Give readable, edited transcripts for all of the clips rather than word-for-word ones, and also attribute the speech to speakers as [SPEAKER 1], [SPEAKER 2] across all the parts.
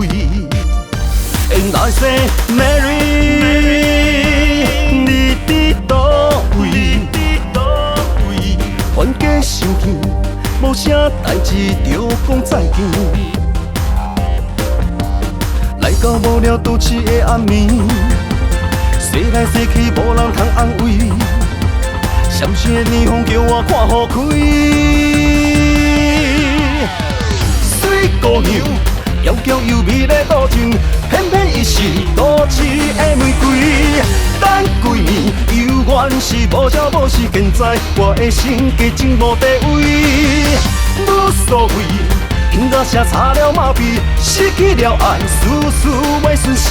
[SPEAKER 1] 开。And I say Mary， 你伫倒位？冤家相见，无啥代志着讲再见。来到无聊都市的暗暝，西来西去无人通安慰。闪烁的霓虹叫我看好开。水姑娘窈窕又美丽多情，偏偏伊是都市的玫瑰。等几年，犹原是无朝无夕。现在我的心加真无地位，无所谓，因若写差了麻痹，失去了爱，事事袂顺时。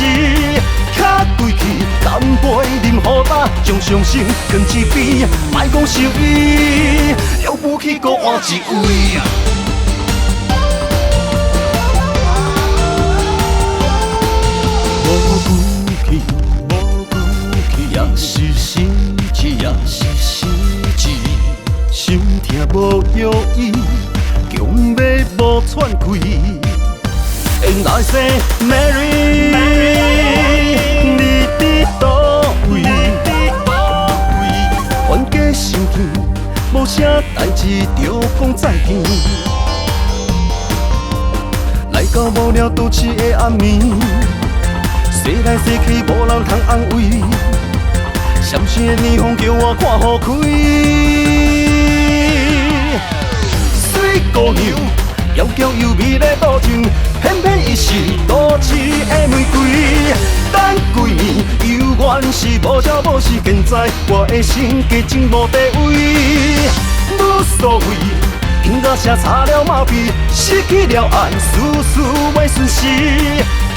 [SPEAKER 1] 卡归去，干杯饮予干，将伤心放一边，莫讲受意，了不起搁换一位。也是心志，也是心志，心痛无药医，强要无喘气。And I say Mary， 你伫倒位？冤家相见，无啥代志着讲再见。来到无聊都市的暗暝，西来西去无人通安慰。闪烁的霓虹叫我看好开。水姑娘窈窕又美丽多情，偏偏伊是都市的玫瑰。等几年，犹原是无朝无夕。现在我的心加真无地位，无所谓，因若写差了麻痹，失去了爱，事事袂顺时。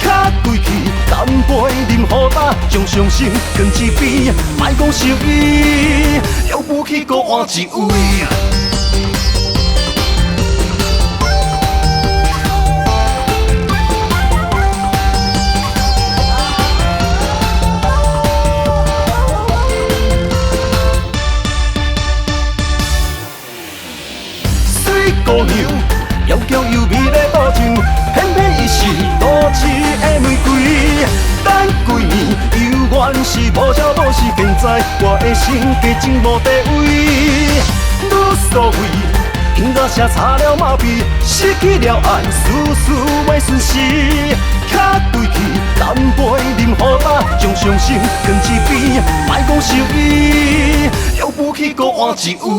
[SPEAKER 1] 卡归去，干杯饮予干，将伤心放一边，莫讲受意，了不起搁换一位。水姑娘窈窕又美丽多情，偏偏伊是都市的玫瑰。等几年，犹原是无朝无夕。现在我的心加真无地位，无所谓，因若写差了麻痹，失去了爱，事事袂顺时。卡归去，干杯饮予干，将伤心放一边，莫讲受意，了不起搁换一位。